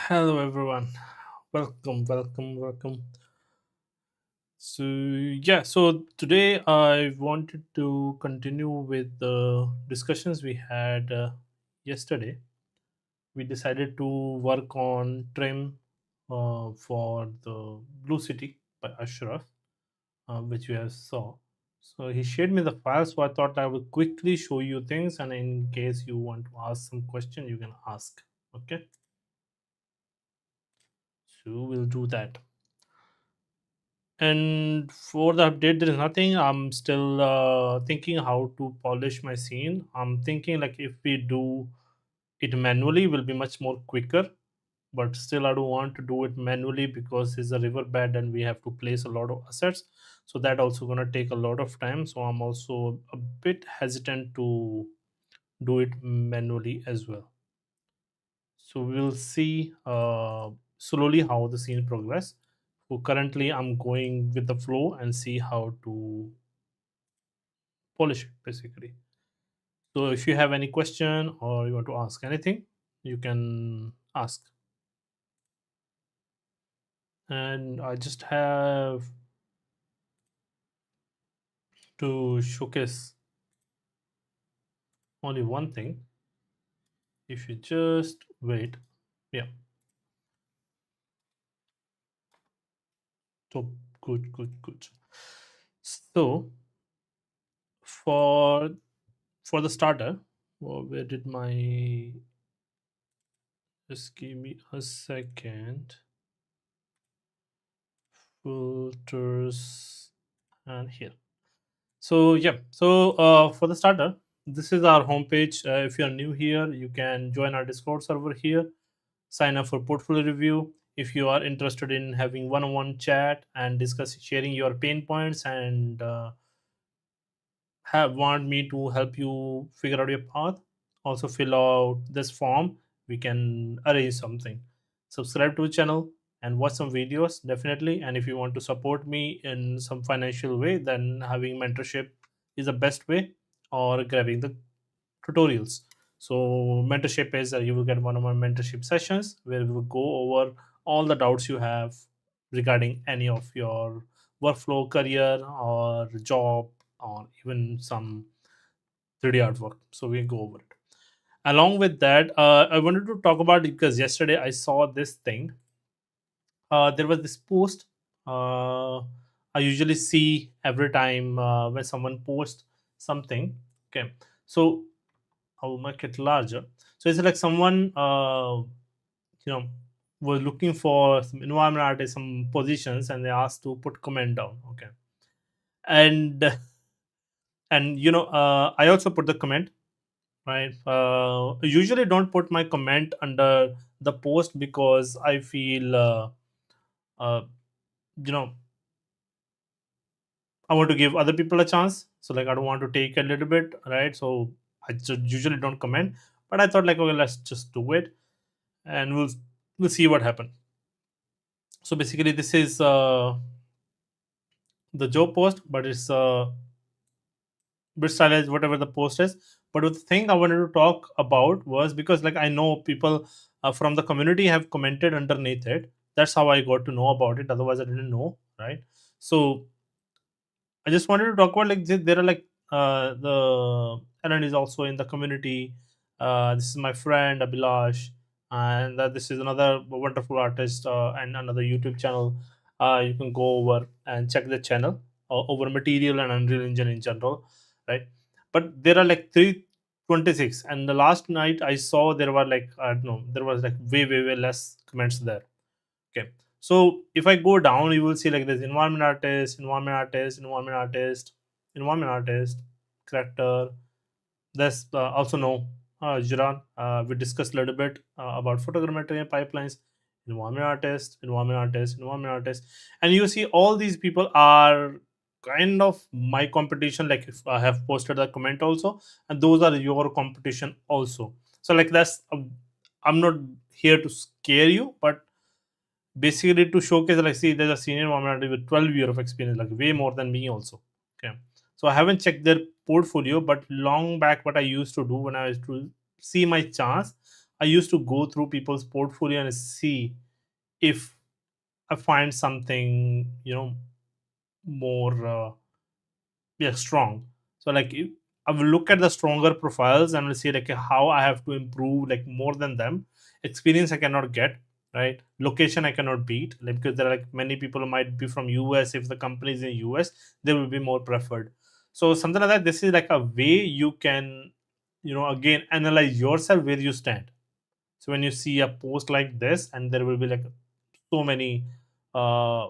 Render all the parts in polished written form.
Hello, everyone. Welcome. So today I wanted to continue with the discussions we had yesterday. We decided to work on trim for the Blue City by Ashraf, which you have saw. So he shared me the file, so I thought I would quickly show you things, and in case you want to ask some question, you can ask. Okay, so we'll do that. And for the update, there is nothing. I'm still thinking how to polish my scene. I'm thinking like if we do it manually, will be much more quicker. But still, I don't want to do it manually because it's a riverbed and we have to place a lot of assets. So that also gonna take a lot of time. So I'm also a bit hesitant to do it manually as well. So we'll see slowly how the scene progress. So currently, I'm going with the flow and see how to polish it basically. So if you have any question or you want to ask anything, you can ask. And I just have to showcase only one thing. If you just wait, yeah. So good. So for for the starter, where did my just give me a second. Filters and here. So yeah, so for the starter, this is our homepage. If you are new here, you can join our Discord server here. Sign up for portfolio review. If you are interested in having one-on-one chat and discuss sharing your pain points and have want me to help you figure out your path, also fill out this form. We can arrange something. Subscribe to the channel and watch some videos definitely. And if you want to support me in some financial way, then having mentorship is the best way, or grabbing the tutorials. So mentorship is you will get one of my mentorship sessions where we will go over all the doubts you have regarding any of your workflow, career, or job, or even some 3D artwork. So we go over it. Along with that, I wanted to talk about it because yesterday I saw this thing. There was this post. Uh, I usually see every time when someone posts something. Okay, so I'll make it larger. So it's like someone, you know, was looking for some environment artist, some positions, and they asked to put comment down. Okay, and I also put the comment, right. Usually don't put my comment under the post because I feel uh, you know I want to give other people a chance. So like I don't want to take a little bit, right? So I just usually don't comment, but I thought like, okay, let's just do it and we'll see what happens. So basically this is the job post, but it's bit stylized whatever the post is. But the thing I wanted to talk about was because like I know people from the community have commented underneath it. That's how I got to know about it, otherwise I didn't know, right? So I just wanted to talk about like there are like the Ellen is also in the community. This is my friend Abhilash, and this is another wonderful artist and another YouTube channel. You can go over and check the channel over Material and Unreal Engine in general, right? But there are like 326, and the last night I saw there were like I don't know, there was like way less comments there. Okay. So if I go down, you will see like there's environment artist, character. There's also no Jiran. We discussed a little bit about photogrammetry and pipelines, environment artist. And you see all these people are kind of my competition. Like if I have posted a comment also, and those are your competition also. So like I'm not here to scare you, but basically to showcase like see there's a senior environmental with 12 years of experience, like way more than me also. Okay, so I haven't checked their portfolio, but long back what I used to do when I used to see my chance, I used to go through people's portfolio and see if I find something, more yeah, strong. So like I will look at the stronger profiles and will see like how I have to improve like more than them. Experience I cannot get, right? Location I cannot beat, like, because there are like many people who might be from US. If the company is in US, they will be more preferred. So something like that. This is like a way you can, again analyze yourself where you stand. So when you see a post like this, and there will be like so many, uh,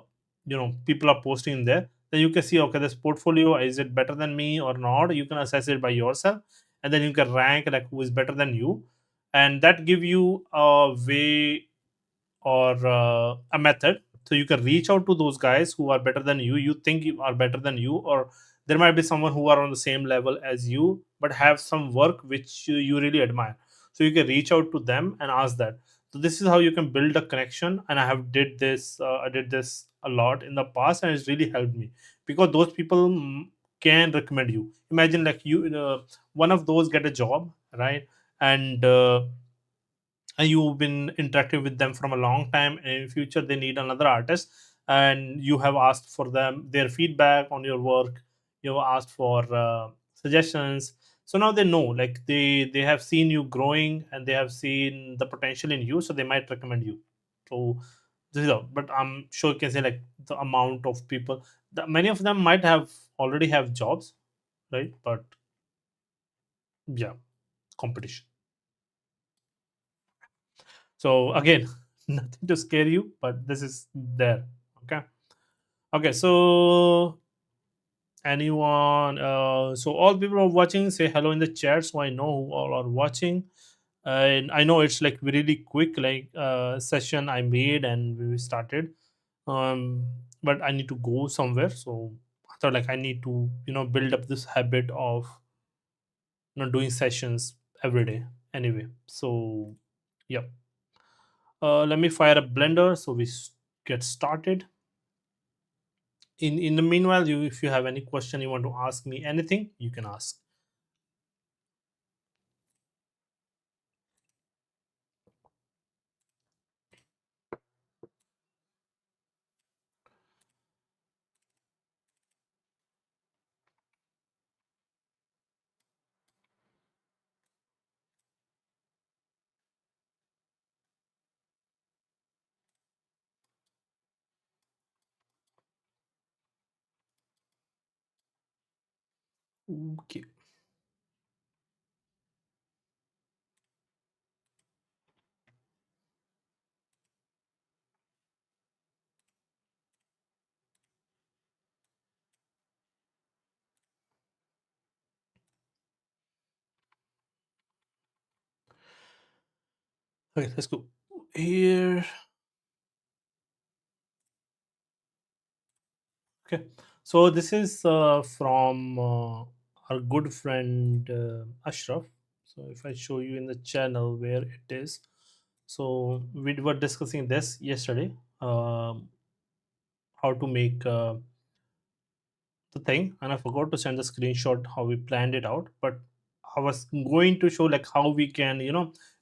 people are posting there, then you can see, okay, this portfolio, is it better than me or not? You can assess it by yourself, and then you can rank like who is better than you, and that give you a way or a method, so you can reach out to those guys who are better than you think you are better than you, or there might be someone who are on the same level as you but have some work which you really admire, so you can reach out to them and ask that. So this is how you can build a connection, and I did this a lot in the past, and it's really helped me, because those people can recommend you. Imagine like one of those get a job, right? And you've been interacting with them from a long time, and in future they need another artist, and you have asked for them their feedback on your work, you have asked for suggestions. So now they know, like they have seen you growing, and they have seen the potential in you, so they might recommend you. So this is but I'm sure you can say like the amount of people, many of them might have already have jobs, right? But yeah, competition. So again, nothing to scare you, but this is there. Okay. Okay. So anyone, so all people are watching, say hello in the chat, so I know who all are watching. And I know it's like really quick, like session I made and we started. Um, but I need to go somewhere, so I thought like I need to build up this habit of doing sessions every day. Anyway, so yeah. Let me fire a blender so we get started. In the meanwhile, you if you have any question, you want to ask me anything, you can ask. Okay. Okay, let's go here. Okay, so this is from our good friend Ashraf. So if I show you in the channel where it is, so we were discussing this yesterday, um, how to make the thing, and I forgot to send the screenshot how we planned it out, but I was going to show like how we can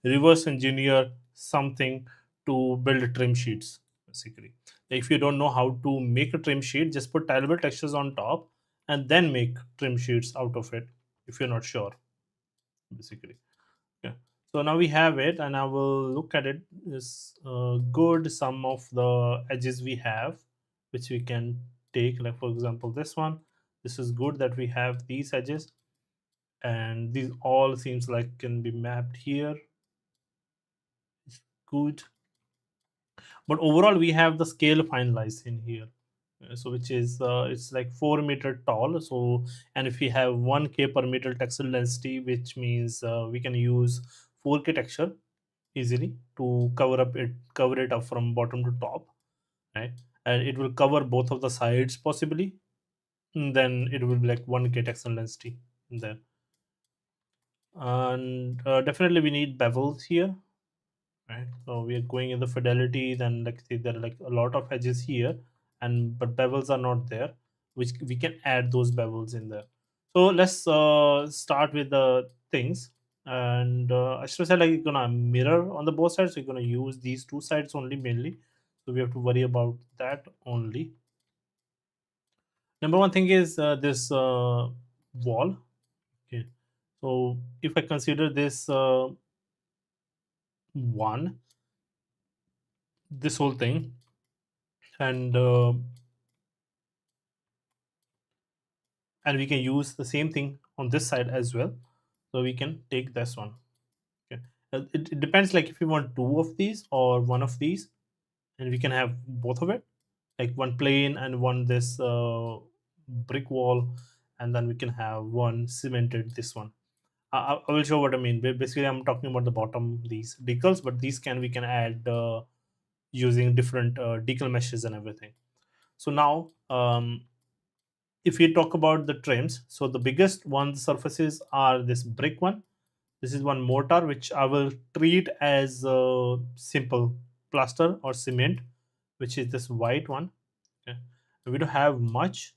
reverse engineer something to build trim sheets. Basically, if you don't know how to make a trim sheet, just put tileable textures on top and then make trim sheets out of it if you're not sure. Basically, yeah. So now we have it, and I will look at it. Is good. Some of the edges we have, which we can take, like for example, this one. This is good that we have these edges, and these all seems like can be mapped here. It's good, but overall we have the scale finalized in here. So which is it's like 4 meter tall. So and if we have 1K per meter textile density, which means we can use 4K texture easily to cover it up from bottom to top, right? And it will cover both of the sides possibly. And then it will be like 1K textile density there. And definitely we need bevels here, right? So we are going in the fidelity, then like see there are like a lot of edges here, and but bevels are not there, which we can add those bevels in there. So let's start with the things. And I should say like you're gonna mirror on the both sides, so you're gonna use these two sides only mainly, so we have to worry about that only. Number one thing is this wall. Okay, so if I consider this one, this whole thing, and we can use the same thing on this side as well, so we can take this one. Okay, it depends like if you want two of these or one of these, and we can have both of it, like one plain and one this brick wall, and then we can have one cemented this one. I will show what I mean. Basically, I'm talking about the bottom, these decals, but these can we can add using different decal meshes and everything. So now, if we talk about the trims, so the biggest one surfaces are this brick one. This is one mortar which I will treat as simple plaster or cement, which is this white one. Okay, we don't have much.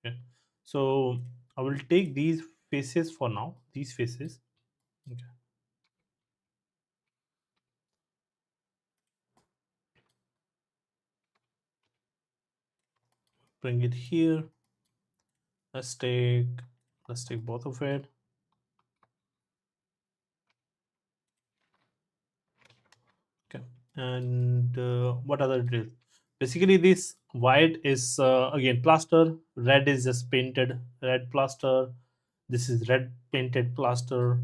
Okay, so I will take these faces for now. These faces. Okay, bring it here. Let's take let's take both of it. Okay, and what other details? Basically, this white is again plaster. Red is just painted red plaster. This is red painted plaster.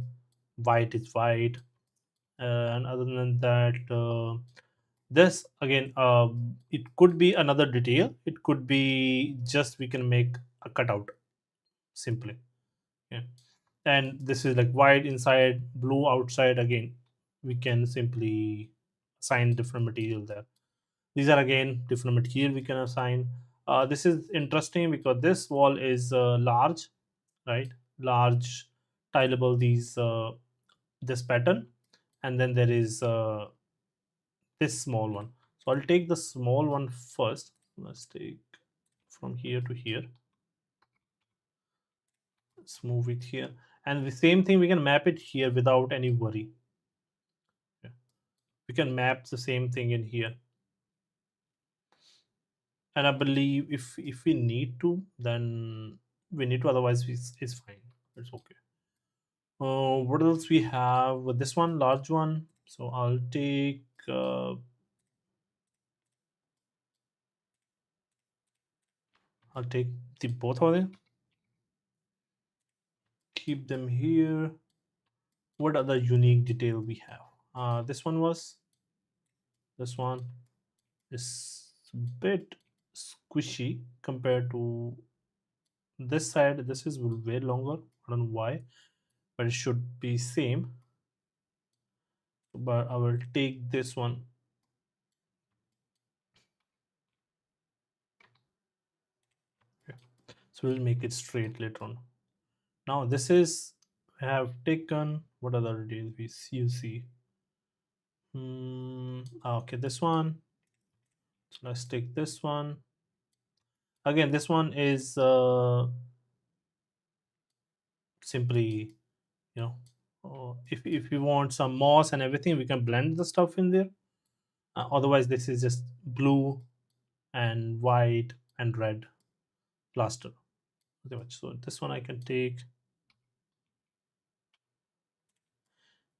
White is white. And other than that, this again, it could be another detail. It could be just we can make a cutout simply. Yeah, and this is like white inside, blue outside. Again, we can simply assign different material there. These are again different material we can assign. This is interesting because this wall is large, right? Large tileable, these this pattern, and then there is this small one. So I'll take the small one first. Let's take from here to here. Let's move it here, and the same thing we can map it here without any worry. Yeah. We can map the same thing in here, and I believe if we need to, then we need to. Otherwise, it's fine. It's okay. What else we have? With this one, large one. So I'll take. I'll take the both of them. Keep them here. What other unique detail we have? This one was. This one is a bit squishy compared to this side. This is way longer. I don't know why, but it should be same. But I will take this one. Okay. So we'll make it straight later on. Now this is I have taken what other details you see. Okay, this one. So let's take this one. Again, this one is simply, you know, if you want some moss and everything, we can blend the stuff in there. Otherwise, this is just blue and white and red plaster. Pretty much. So this one I can take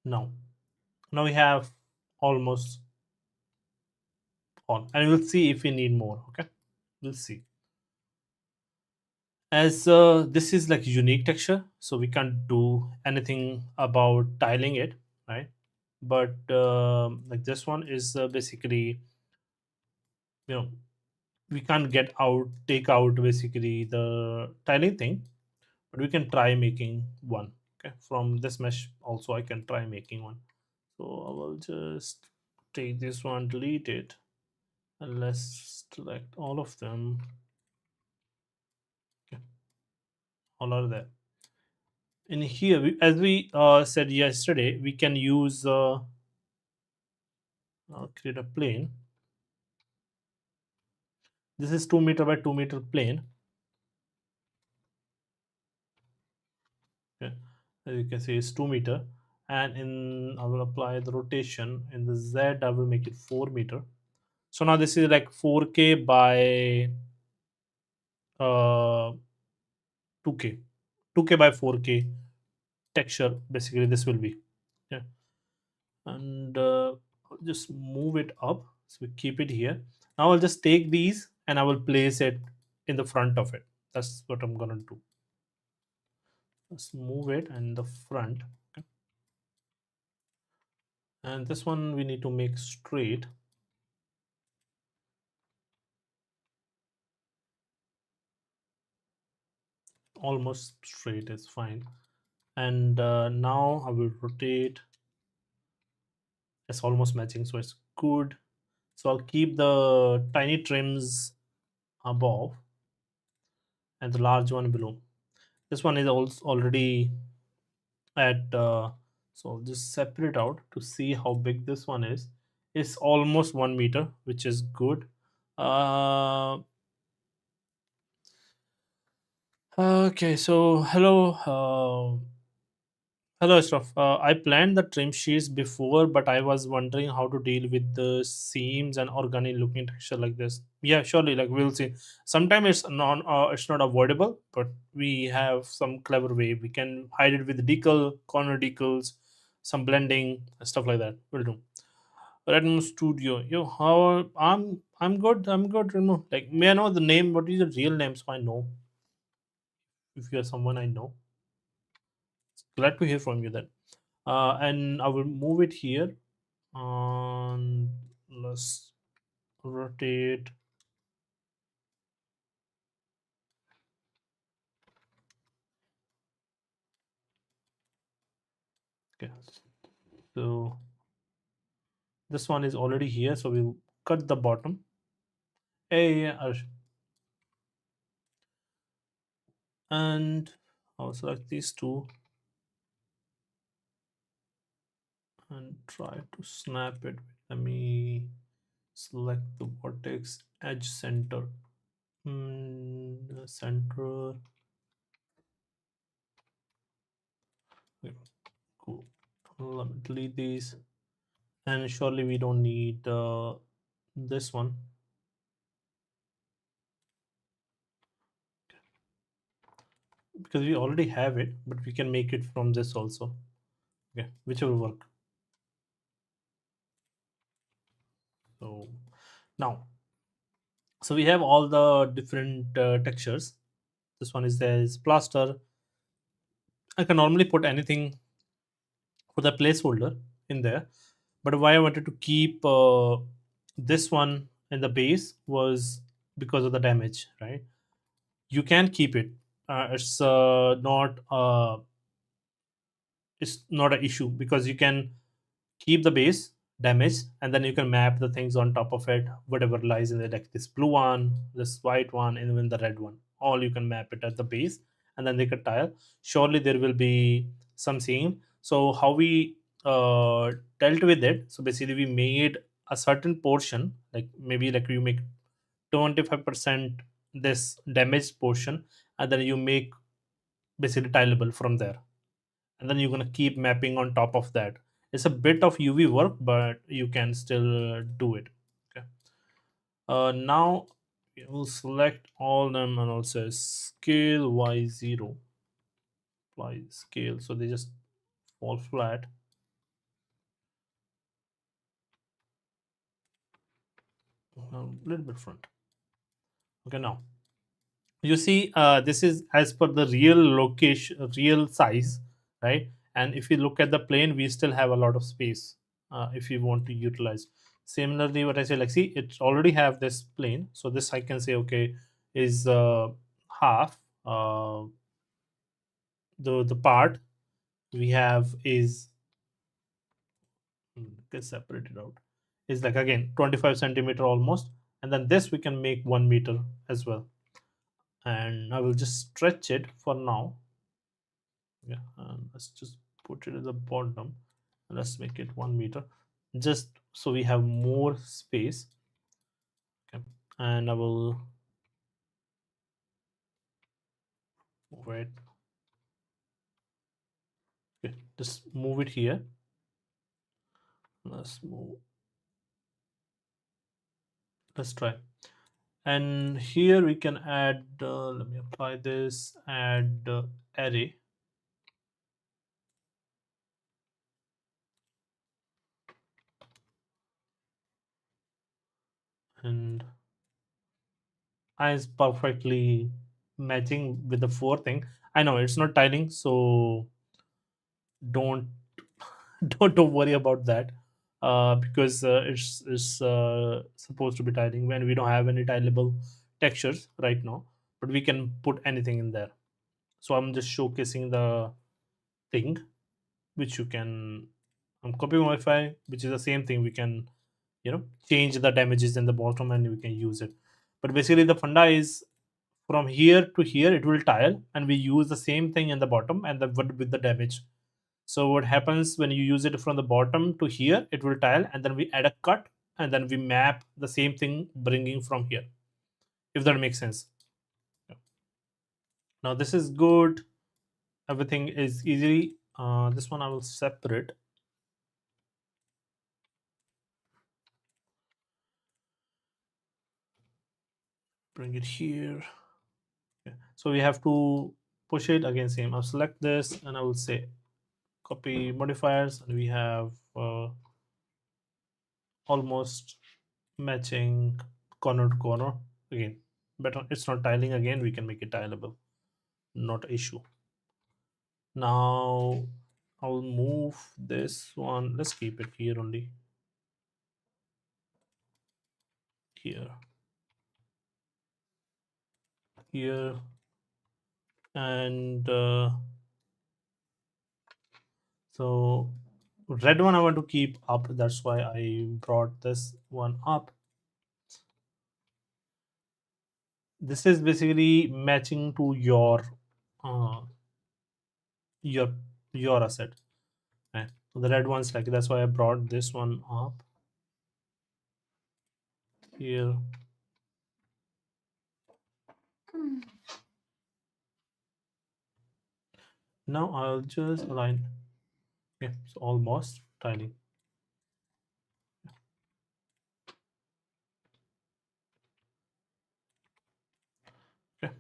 now. Now we have almost all, and we'll see if we need more. Okay, we'll see. As this is like unique texture, so we can't do anything about tiling it, right? But like this one is basically, you know, we can't take out basically the tiling thing, but we can try making one. Okay, from this mesh also I can try making one. So I will just take this one, delete it, and let's select all of them. Okay, all are there. In here, as we said yesterday, we can use create a plane. This is 2 meter by 2 meter plane. Okay. as you can see, is 2 meter. And I will apply the rotation in the Z. I will make it 4 meter. So now this is like 4K by 2K, 2K by 4K texture. Basically, this will be, yeah. And I'll just move it up. So we keep it here. Now I'll just take these and I will place it in the front of it. That's what I'm gonna do. Let's move it in the front. Okay. And this one we need to make straight, almost straight is fine. And now I will rotate. It's almost matching, so it's good. So I'll keep the tiny trims above and the large one below. This one is also already at so I'll just separate out to see how big this one is. It's almost 1 meter, which is good. uh okay, so hello, Ashraf. I planned the trim sheets before, but I was wondering how to deal with the seams and organic looking texture like this. Yeah, surely, like we'll see. Sometimes it's not avoidable, but we have some clever way. We can hide it with decal, corner decals, some blending, stuff like that. We'll do. Redmond Studio. Yo, how I'm good. I'm good. Like, may I know the name? What is your real name, so I know if you're someone I know. Glad to hear from you then. And I will move it here. And let's rotate. Okay, so this one is already here, so we'll cut the bottom. Hey, yeah, and I'll select these two and try to snap it. Let me select the vertex edge center. Center. Okay, cool. Let me delete these. And surely we don't need this one because we already have it, but we can make it from this also. Okay, whichever work. So now, so we have all the different textures. This one is there is plaster. I can normally put anything for the placeholder in there, but why I wanted to keep this one in the base was because of the damage, right? You can keep it. It's not an issue because you can keep the base damaged and then you can map the things on top of it, whatever lies in it, like this blue one, this white one, and even the red one. All you can map it at the base and then they can tile. Surely there will be some seam. So how we dealt with it, so basically we made a certain portion, like maybe like you make 25% this damaged portion, and then you make basically tileable from there, and then you're going to keep mapping on top of that. It's a bit of UV work, but you can still do it. Okay. Now we'll select all them and also scale y0, apply scale, so they just fall flat. A little bit front. Okay, now you see this is as per the real location, real size, right? And if you look at the plane, we still have a lot of space if you want to utilize. Similarly, what I say, like, see, it already have this plane, so this I can say, okay, is half. The part we have is get separated out, is like again 25 centimeter almost, and then this we can make 1 meter as well. And I will just stretch it for now. Yeah, let's just put it at the bottom. Let's make it 1 meter, just so we have more space. Okay, and I will wait. Okay, just move it here. Let's move. Let's try. And here we can add. Let me apply this. Add array, and I is perfectly matching with the four thing. I know it's not tiling, so don't don't worry about that, because it's supposed to be tiling when we don't have any tileable textures right now, but we can put anything in there. So I'm just showcasing the thing which you can copy modify, which is the same thing. We can change the damages in the bottom and we can use it. But basically the funda is from here to here it will tile, and we use the same thing in the bottom and the with the damage. So what happens when you use it from the bottom to here, it will tile, and then we add a cut, and then we map the same thing bringing from here, if that makes sense. Yeah. Now this is good. Everything is easy. This one I will separate, bring it here. Yeah. So we have to push it again. Same. I'll select this, and I will say copy modifiers, and we have almost matching corner to corner again. Better, it's not tiling again. We can make it tileable. Not an issue. Now I'll move this one. Let's keep it here only. Here, here, and so red one I want to keep up. That's why I brought this one up. This is basically matching to uh, your your asset. Right? So the red one's like, that's why I brought this one up here. Now I'll just align. Okay, so almost tiling. Okay.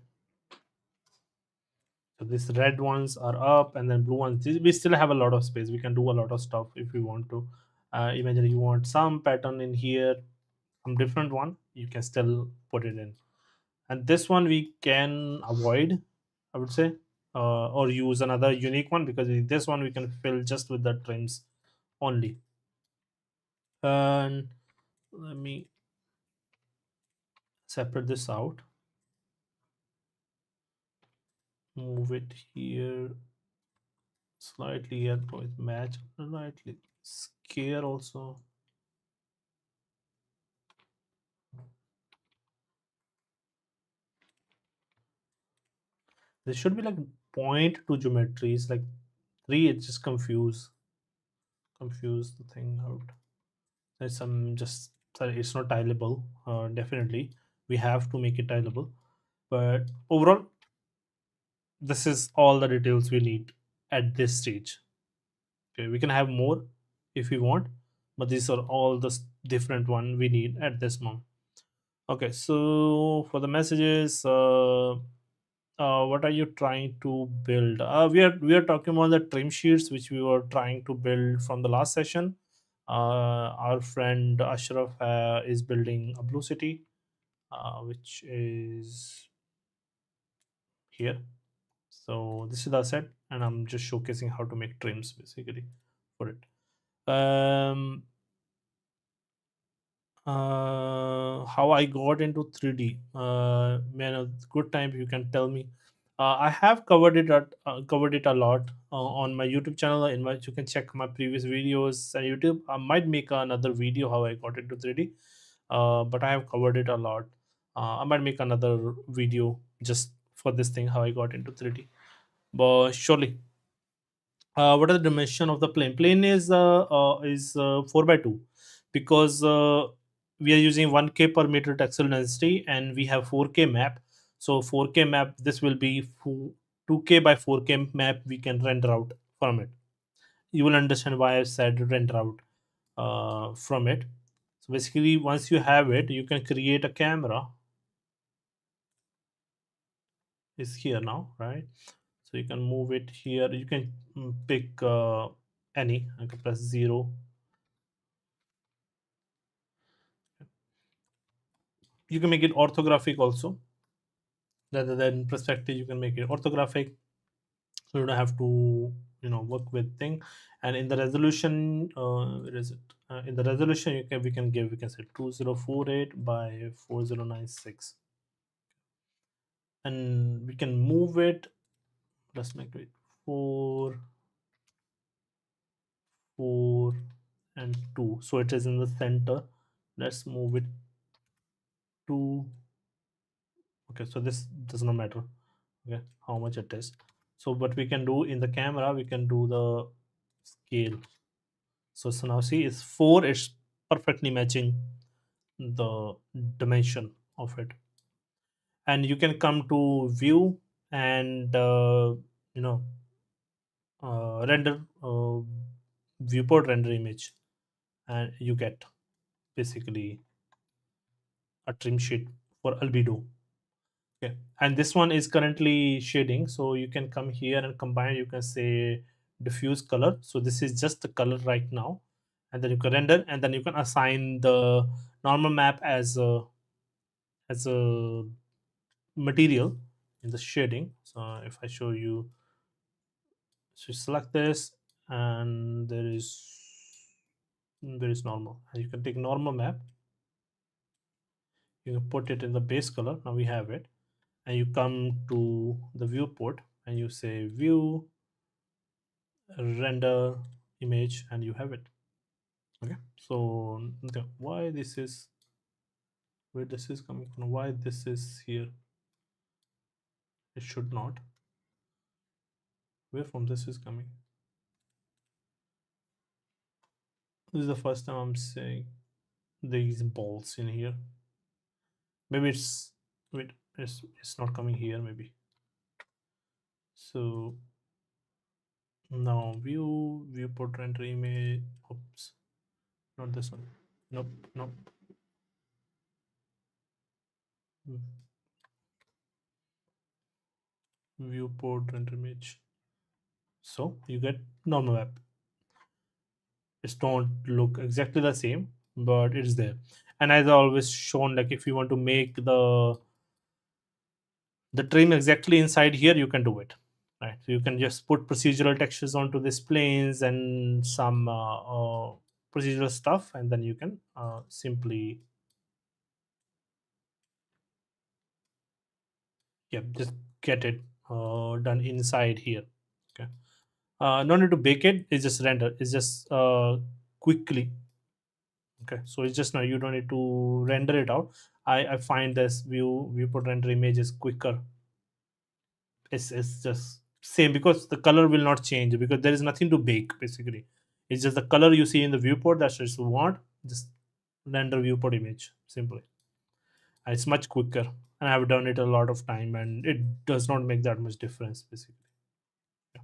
So these red ones are up, and then blue ones. We still have a lot of space. We can do a lot of stuff if we want to. Imagine you want some pattern in here, some different one. You can still put it in. And this one we can avoid, I would say, or use another unique one, because this one we can fill just with the trims only. And let me separate this out. Move it here slightly here to match slightly. Scare also. There should be like point to geometries, like three. It just confuse the thing out. There's some just sorry, it's not tileable. Definitely, we have to make it tileable. But overall, this is all the details we need at this stage. Okay, we can have more if we want, but these are all the different one we need at this moment. Okay, so for the messages, what are you trying to build? We are talking about the trim sheets which we were trying to build from the last session. Our friend Ashraf is building a blue city, which is here. So this is the set, and I'm just showcasing how to make trims basically for it. How I got into 3D. Man, a good time you can tell me. I have covered it a lot on my YouTube channel, in which you can check my previous videos on YouTube. I might make another video how I got into 3D, but I have covered it a lot. I might make another video just for this thing how I got into 3D. But surely, what are the dimension of the plane? Plane is 4 by 2, because we are using 1K per meter textile density, and we have 4K map. So 4K map, this will be 2K by 4K map we can render out from it. you will understand why I said render out from it. So basically, once you have it, you can create a camera. Is here now, right? So you can move it here. You can pick any. I can press 0. You can make it orthographic also, rather than perspective. You can make it orthographic, so you don't have to work with thing. And in the resolution, where is it? In the resolution, we can say 2048 by 4096, and we can move it. Let's make it 4, 4, and 2, so it is in the center. Let's move it to, okay, so this does not matter, okay, how much it is. So what we can do in the camera, we can do the scale. So now see, it's 4, it's perfectly matching the dimension of it. And you can come to view and you know render, viewport render image, and you get basically a trim sheet for albedo. Okay, and this one is currently shading, so you can come here and combine. You can say diffuse color, so this is just the color right now, and then you can render, and then you can assign the normal map as a material in the shading. So if I show you, so select this, and there is normal, and you can take normal map, you can put it in the base color. Now we have it, and you come to the viewport and you say view, render image, and you have it. Okay, so okay, why this is, where this is coming from, why this is here, it should not, where from this is coming. This is the first time I'm saying these balls in here. Maybe it's, wait, it's not coming here maybe. So now view, viewport render image, oops, not this one, nope, nope. Hmm. Viewport render image, so you get normal app. It's don't look exactly the same, but it's there. And as I always shown, like if you want to make the trim exactly inside here, you can do it, right? So you can just put procedural textures onto these planes and some procedural stuff, and then you can simply, yeah, just get it done inside here. Okay, no need to bake it, it's just render, it's just quickly. Okay, so it's just now, you don't need to render it out. I find this viewport render image is quicker. It's just same, because the color will not change, because there is nothing to bake basically. It's just the color you see in the viewport, that's what you want. Just render viewport image simply, and it's much quicker. And I've done it a lot of time, and it does not make that much difference basically. Yeah.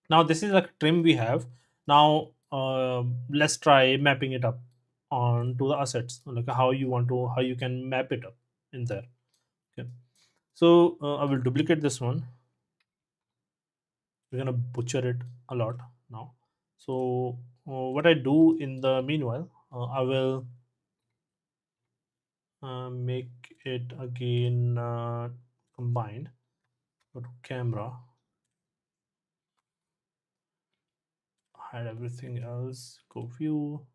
Now this is a trim we have. Now let's try mapping it up onto the assets, like how you can map it up in there. Okay, so I will duplicate this one. We're gonna butcher it a lot now. So what I do in the meanwhile, I will make it again combined. Go to camera, hide everything else, go view,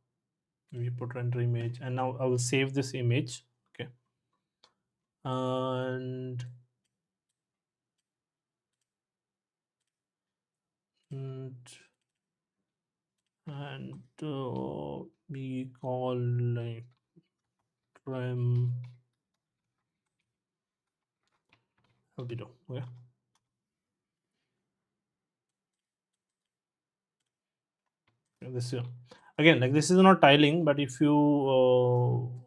we put render image, and now I will save this image. Okay, and and, we call like trim albedo. Okay, this here again, like this is not tiling, but if you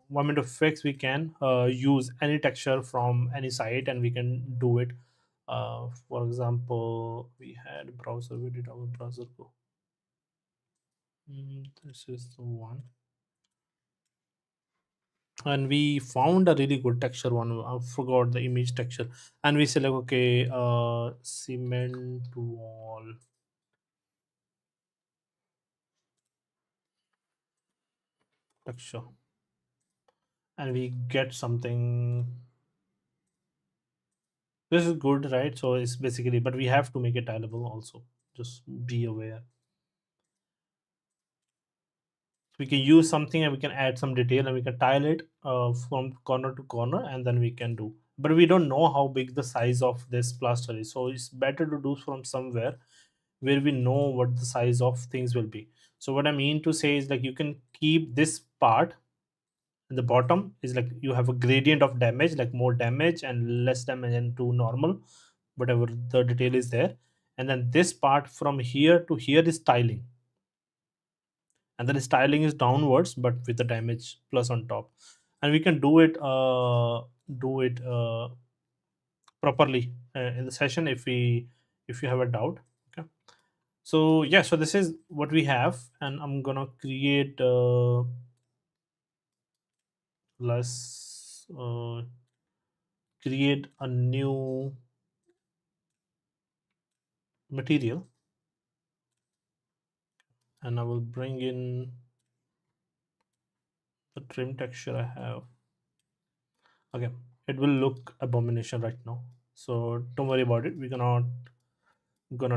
want me to fix, we can use any texture from any site, and we can do it. For example, we had browser, where did our browser go? This is the one. And we found a really good texture one. I forgot the image texture. And we select, okay, cement wall texture. And we get something. This is good, right? So it's basically, but we have to make it tileable also. Just be aware. We can use something and we can add some detail and we can tile it from corner to corner, and then we can do. But we don't know how big the size of this plaster is. So it's better to do from somewhere where we know what the size of things will be. So what I mean to say is like you can keep this part in the bottom is like you have a gradient of damage, like more damage and less damage and to normal, whatever the detail is there. And then this part from here to here is tiling, and then styling is downwards but with the damage plus on top. And we can do it properly in the session if you have a doubt. Okay, so yeah, so this is what we have, and I'm gonna create let's create a new material, and I will bring in the trim texture I have. Okay, it will look abomination right now, so don't worry about it. We're gonna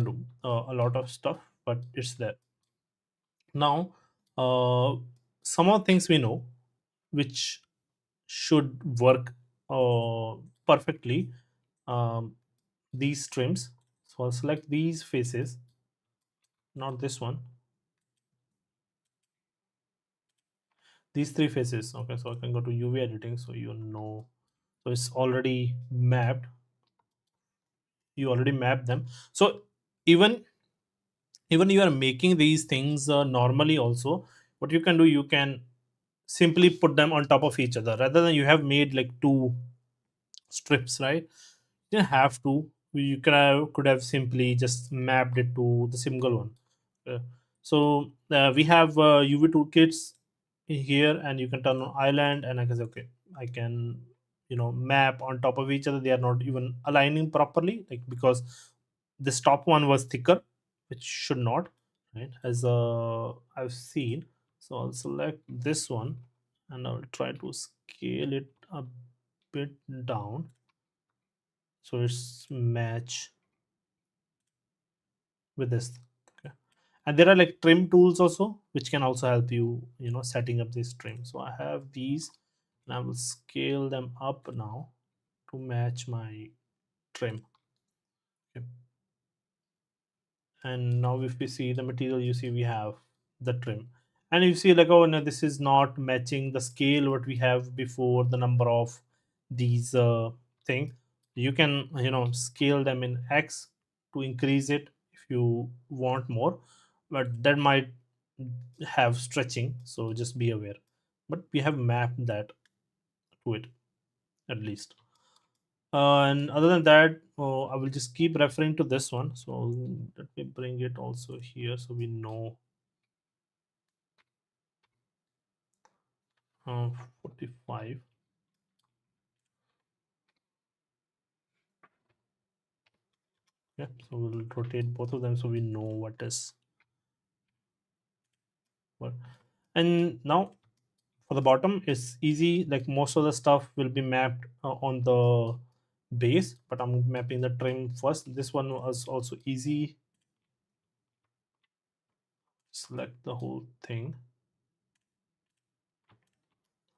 do a lot of stuff, but it's there now. uh, some of the things we know which should work uh, perfectly. um, these trims, so I'll select these faces, not this one, these three faces. Okay, so I can go to UV editing, so you know, so it's already mapped. You already mapped them. So even you are making these things normally also, what you can do, you can simply put them on top of each other rather than you have made like two strips, right? You didn't have to. You could have simply just mapped it to the single one. Uh, so we have UV toolkits here, and you can turn on island, and I can say, okay, I can map on top of each other. They are not even aligning properly, like because this top one was thicker, which should not, right? As I've seen. So I'll select this one, and I'll try to scale it a bit down so it's match with this. Okay, and there are like trim tools also which can also help you setting up this trim. So I have these, and I will scale them up now to match my trim. Okay, and now if we see the material, you see we have the trim, and you see like, oh no, this is not matching the scale what we have before, the number of these thing. You can scale them in X to increase it if you want more, but that might have stretching, so just be aware. But we have mapped that to it at least. And other than that, I will just keep referring to this one. So let me bring it also here so we know. 45. Yeah, so we'll rotate both of them so we know what is what. And now for the bottom, it's easy. Like most of the stuff will be mapped on the base, but I'm mapping the trim first. This one was also easy. Select the whole thing.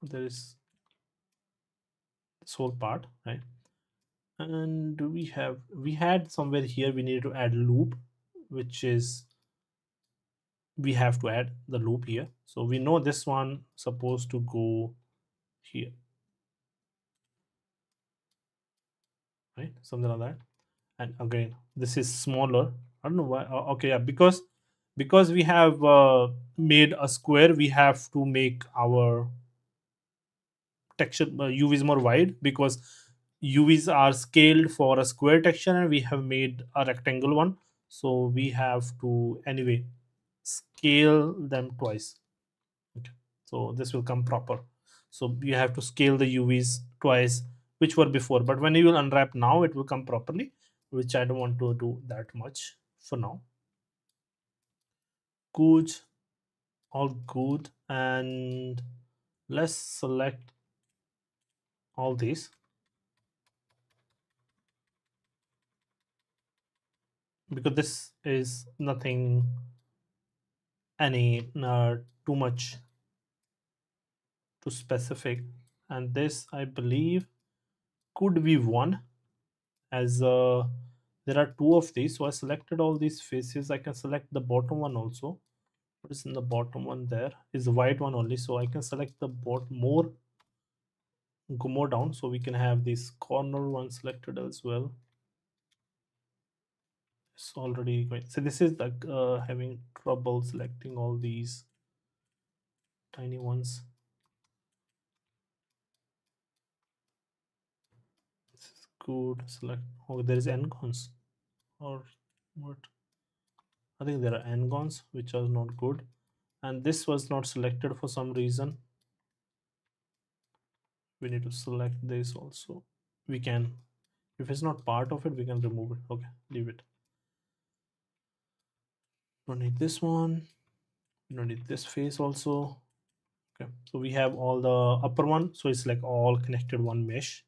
There is this whole part, right? And we had somewhere here we need to add loop, which is we have to add the loop here. So we know this one supposed to go here, right? Something like that. And again, this is smaller. I don't know why. Okay, yeah, because we have made a square, we have to make our texture UVs more wide, because UVs are scaled for a square texture and we have made a rectangle one. So we have to anyway scale them twice. Okay, so this will come proper. So you have to scale the UVs twice, which were before, but when you will unwrap now, it will come properly, which I don't want to do that much for now. Good, all good, and let's select all these because this is nothing any too much too specific, and this I believe could be one, as there are two of these. So I selected all these faces. I can select the bottom one also. What is in the bottom one? There is the white one only, so I can select the more, go more down, so we can have this corner one selected as well. It's already going. So this is like having trouble selecting all these tiny ones. This is good. Select. Oh, there is n-cons or what? I think there are n-cons which are not good, and this was not selected for some reason. We need to select this also. We can, if it's not part of it, we can remove it. Okay, leave it. Don't need this one. We don't need this face also. Okay, so we have all the upper one, so it's like all connected one mesh.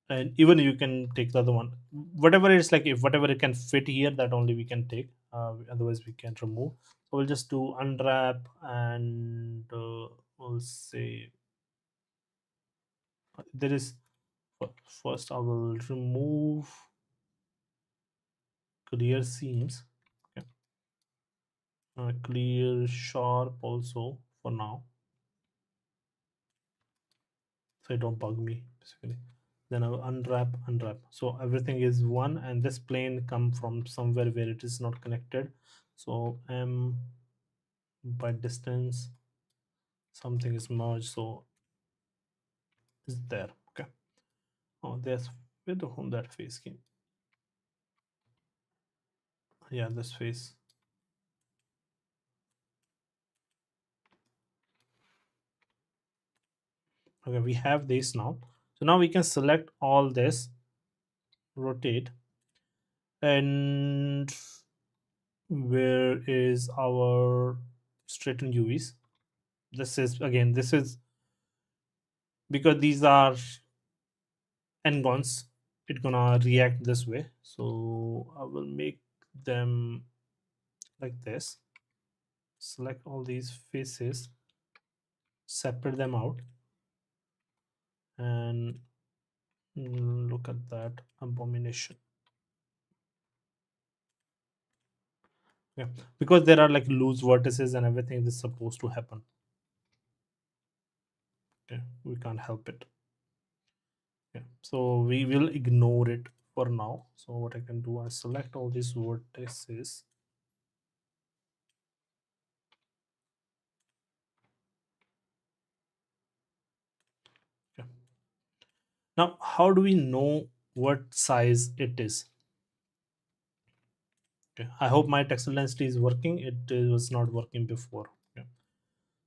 And even you can take the other one, whatever it's like, if whatever it can fit here, that only we can take, otherwise we can remove. So we'll just do unwrap, and we'll say there is, first I will remove clear seams. Okay, clear sharp also for now, so it don't bug me basically. Then I will unwrap, so everything is one, and this plane come from somewhere where it is not connected. So m by distance, something is merged, so it's there. Okay, oh, there's where the home that face came. Yeah, this face. Okay, we have this now. So now we can select all this, rotate, and where is our straighten UVs? This is again, this is because these are n-gons, it gonna react this way. So I will make them like this. Select all these faces, separate them out, and look at that abomination. Yeah, because there are like loose vertices and everything is supposed to happen. Okay, we can't help it. Yeah, so we will ignore it for now. So what I can do, I select all these vertices. Okay. Now, how do we know what size it is? Okay, I hope my textile density is working. It was not working before. Okay.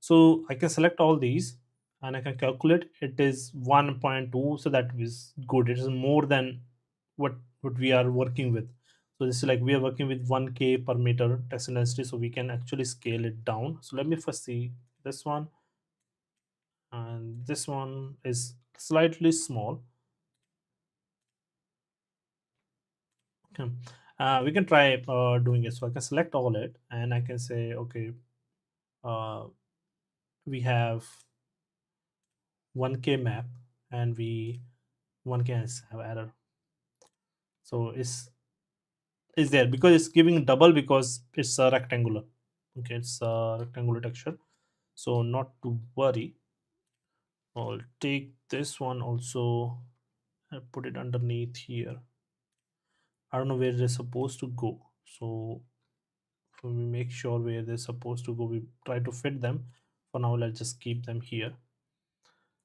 So I can select all these and I can calculate. It is 1.2, so that is good. It is more than what we are working with. So this is like we are working with 1K per meter textile density, so we can actually scale it down. So let me first see this one, and this one is slightly small. Okay. We can try doing it. So I can select all it, and I can say, okay, uh, we have 1K map, and we 1K has have error. So it's there because it's giving double because it's a rectangular. Okay, it's a rectangular texture. So not to worry. I'll take this one also and put it underneath here. I don't know where they're supposed to go. So we make sure where they're supposed to go, we try to fit them. For now, let's just keep them here,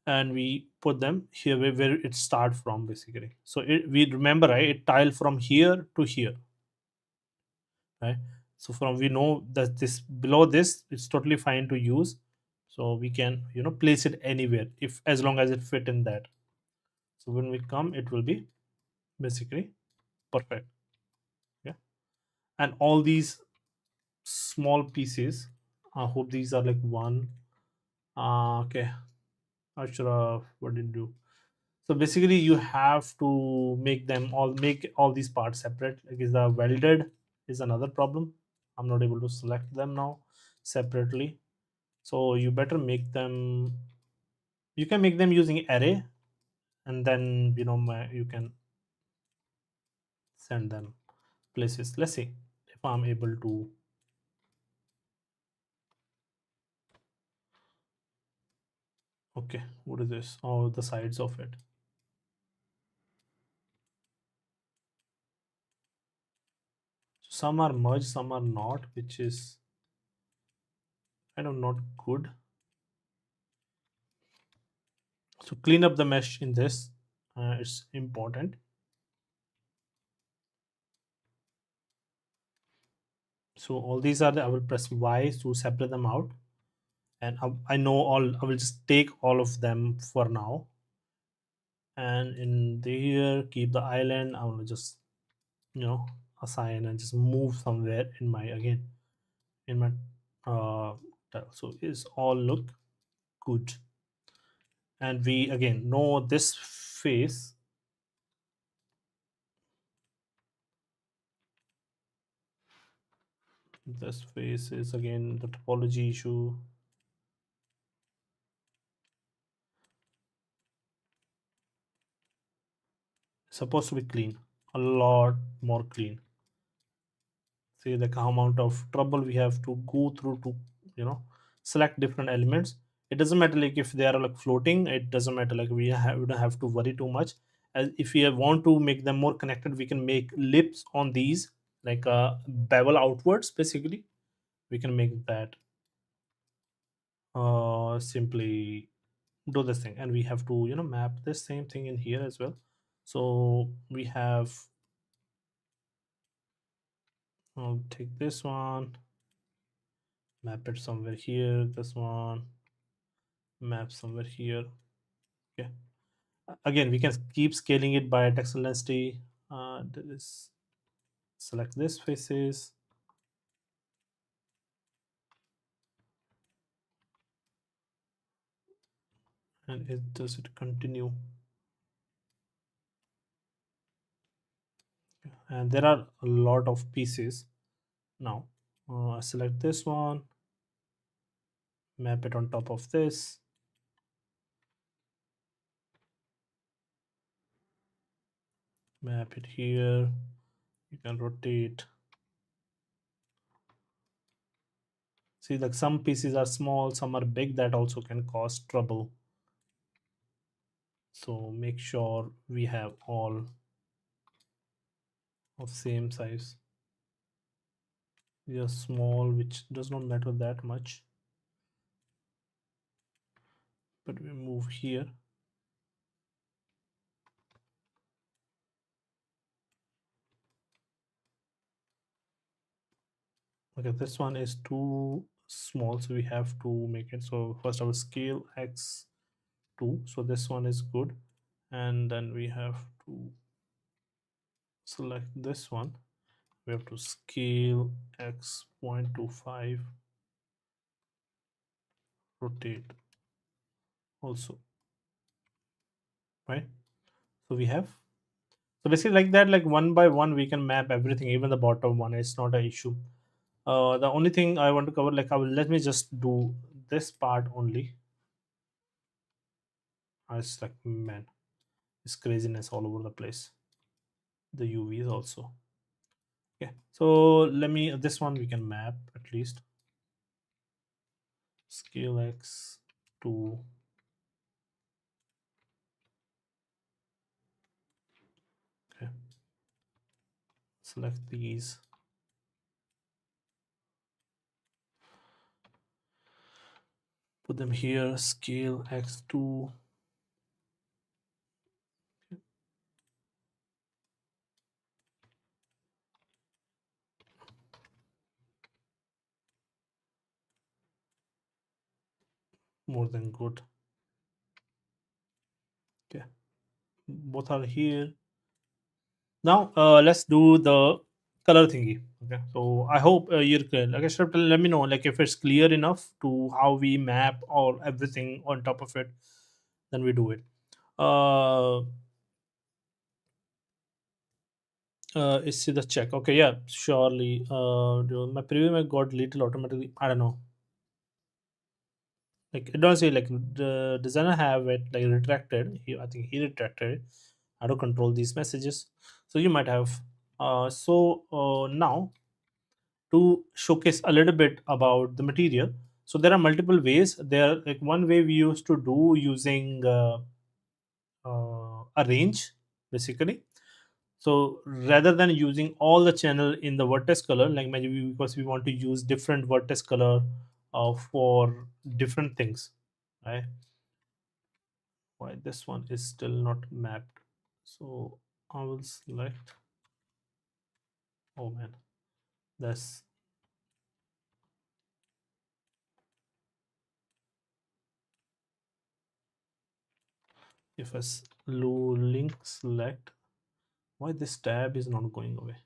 and we put them here where it start from basically. So we remember, right, it tile from here to here, right? So from we know that this below this it's totally fine to use, so we can place it anywhere if as long as it fit in that. So when we come it will be basically perfect. Yeah, and all these small pieces, I hope these are like one. Okay, Ashraf, what did you do? So basically you have to make all these parts separate. Like is the welded is another problem. I'm not able to select them now separately. So you better make them, you can make them using array, and then you can send them places. Let's see if I'm able to. Okay, what is this? Oh, the sides of it. Some are merged, some are not, which is kind of not good. So clean up the mesh in this. It's important. So all these are the, I will press Y to separate them out, and I know all. I will just take all of them for now, and in here keep the island. I will just assign and just move somewhere in my again in my tile. So is all look good, and we again know this face. This face is again the topology issue. It's supposed to be clean, a lot more clean. See the amount of trouble we have to go through to you know select different elements. It doesn't matter like if they are like floating, it doesn't matter like we don't have to worry too much. As if we want to make them more connected, we can make lips on these, like bevel outwards. Basically we can make that simply do this thing, and we have to map this same thing in here as well. So we have, I'll take this one, map it somewhere here, this one, map somewhere here. Okay, again we can keep scaling it by text density. This, select this faces, and it does it continue. And there are a lot of pieces now. Select this one, map it on top of this, map it here. You can rotate. See, like some pieces are small, some are big, that also can cause trouble. So make sure we have all of same size. They are small, which does not matter that much. But we move here. Okay, this one is too small, so we have to make it. So first I will scale x2. So this one is good. And then we have to select this one. We have to scale x 0.25, rotate also, right? So we have, so basically like that, like one by one we can map everything, even the bottom one. It's not an issue. The only thing I want to cover, like I will, let me just do this part only. I was like, man, it's craziness all over the place. The UVs also. Okay, so let me, this one we can map at least. Scale x to, okay, select these. Put them here, scale x2. more than good. Okay, both are here. Now let's do the color thingy. Okay, so I hope you're clear. Like, Ashraf, let me know like if it's clear enough to how we map or everything on top of it, then we do it. Uh, is the check? Okay, yeah, surely. My preview may got deleted automatically. I don't know. Like it doesn't say like the designer have it like retracted. I think he retracted it. How to control these messages? So you might have. Now to showcase a little bit about the material. So there are multiple ways. There, like one way we used to do using a range, basically. So rather than using all the channel in the vertex color, like maybe because we want to use different vertex color for different things, right? Why this one is still not mapped? So I will select. Oh man, that's if I link select. Why this tab is not going away?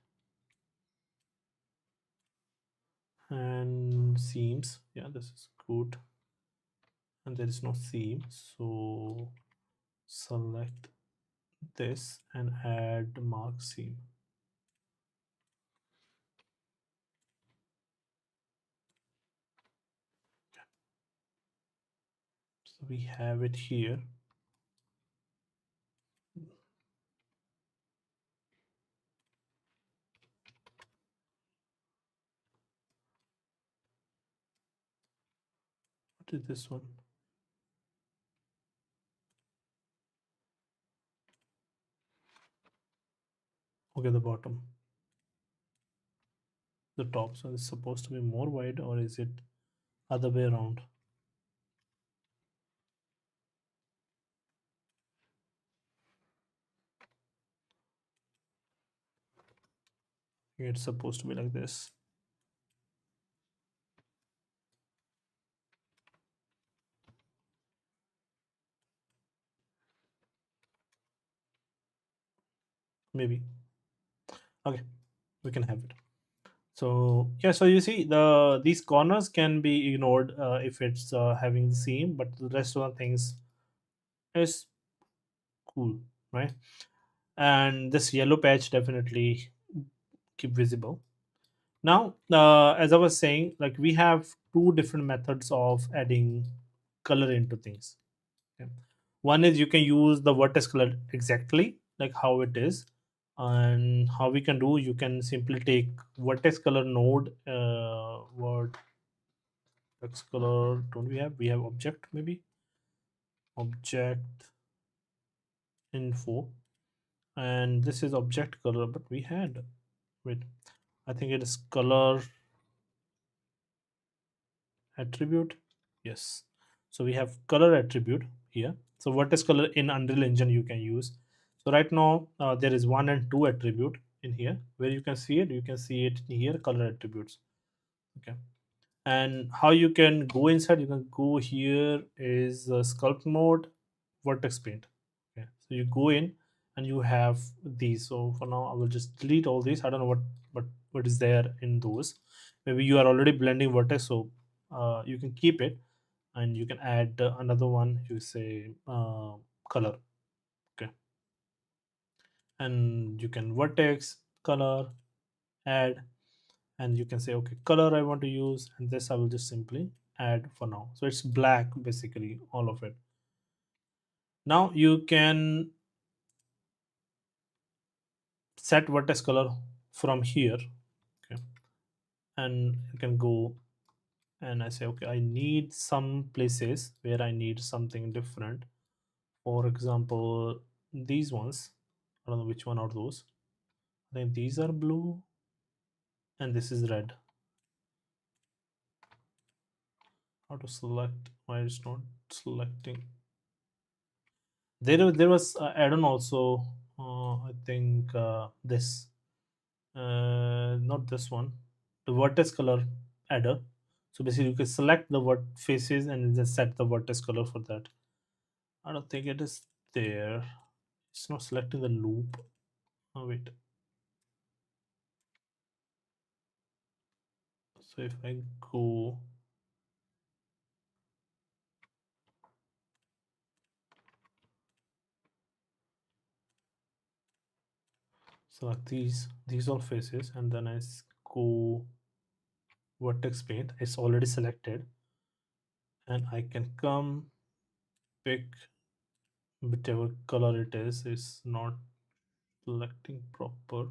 And seams, yeah, this is good, and there is no seam, so select this and add mark seam. So we have it here. What is this one? Okay, the bottom, the top. So it's supposed to be more wide, or is it other way around? It's supposed to be like this. Maybe. Okay, we can have it. So yeah, so you see these corners can be ignored if it's having the seam, but the rest of the things is cool, right? And this yellow patch definitely keep visible. Now as I was saying, like we have two different methods of adding color into things. Okay. One is you can use the vertex color exactly like how it is, and how we can do, you can simply take vertex color node, vertex color, don't we have object, maybe object info, and this is object color, but we had, wait, I think it is color attribute. Yes, so we have color attribute here. So vertex color in Unreal Engine you can use. So right now there is 1 and 2 attribute in here. Where you can see it, you can see it in here, color attributes. Okay, and how you can go inside, you can go here is sculpt mode, vertex paint. Okay, so you go in and you have these. So for now I will just delete all these. I don't know what is there in those. Maybe you are already blending vertex, so you can keep it, and you can add another one, you say color. Okay, and you can vertex color add, and you can say okay, color I want to use, and this I will just simply add for now. So it's black basically, all of it. Now you can set vertex color from here. Okay, and you can go and I say okay, I need some places where I need something different. For example, these ones, I don't know which one are those. I think these are blue and this is red. How to select? Why it's not selecting? There was add-on also. I think this, not this one, the vertex color adder. So basically you can select the faces and just set the vertex color for that. I don't think it is there. It's not selecting the loop. Oh wait. So if I go, select these all faces, and then go vertex paint. It's already selected, and I can come pick whichever color it is. It's not selecting proper.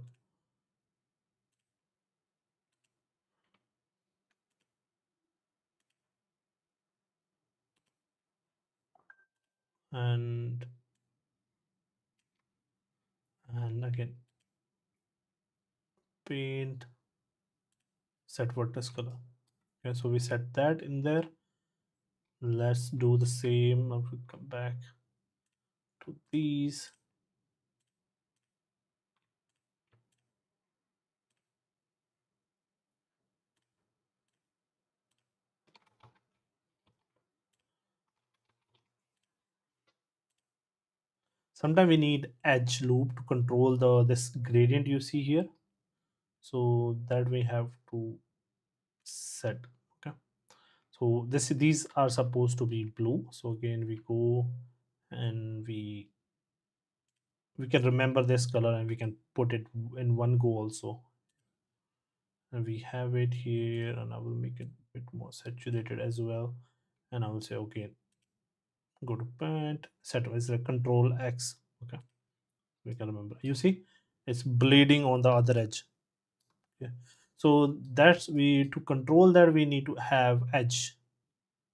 And again paint, set vertex color. Okay, so we set that in there. Let's do the same. I will come back to these. Sometimes we need edge loop to control the this gradient you see here. So that we have to set. Okay. So these are supposed to be blue. So again we go and we can remember this color and we can put it in one go also. And we have it here, and I will make it a bit more saturated as well. And I will say okay, go to paint, set as a control X. Okay, we can remember. You see, it's bleeding on the other edge. Okay, so that's we to control that we need to have edge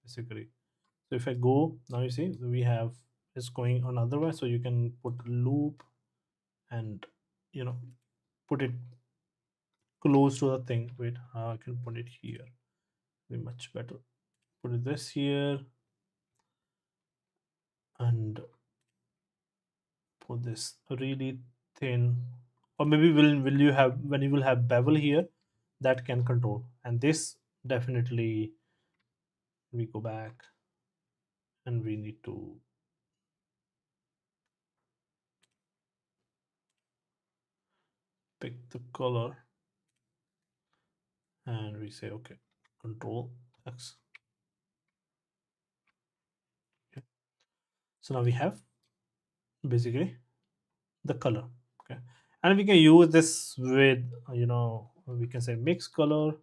basically. So if I go now, you see we have it's going another way. So you can put loop and you know put it close to the thing. Wait, I can put it here. Be much better. Put this here and put this really thin. Or maybe will you have when you will have bevel here that can control. And this definitely we go back and we need to pick the color and we say okay, control X. Okay. So now we have basically the color. Okay, and we can use this with we can say mix color.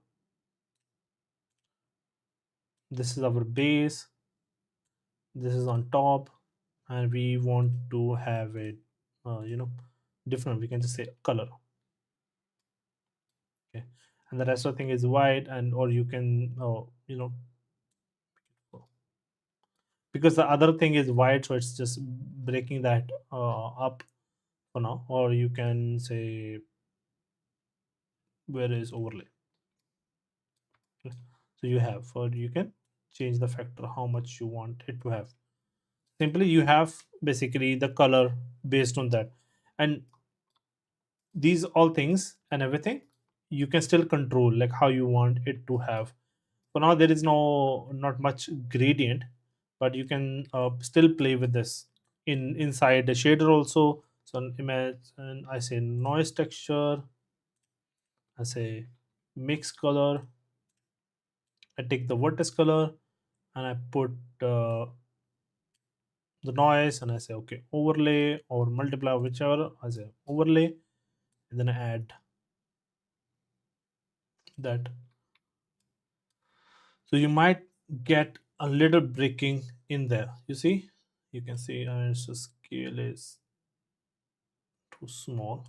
This is our base, this is on top, and we want to have it different. We can just say color. Okay, and the rest of the thing is white, and or you can because the other thing is white, so it's just breaking that up for now. Or you can say where is overlay. Okay. So you have, or you can change the factor how much you want it to have. Simply you have basically the color based on that. And these all things and everything you can still control like how you want it to have. For now there is not much gradient, but you can still play with this inside the shader also. So an image, and I say noise texture, I say mix color, I take the vertex color and I put the noise, and I say okay, overlay or multiply, whichever. I say overlay, and then I add that. So you might get a little breaking in there. You see, you can see its scale is too small,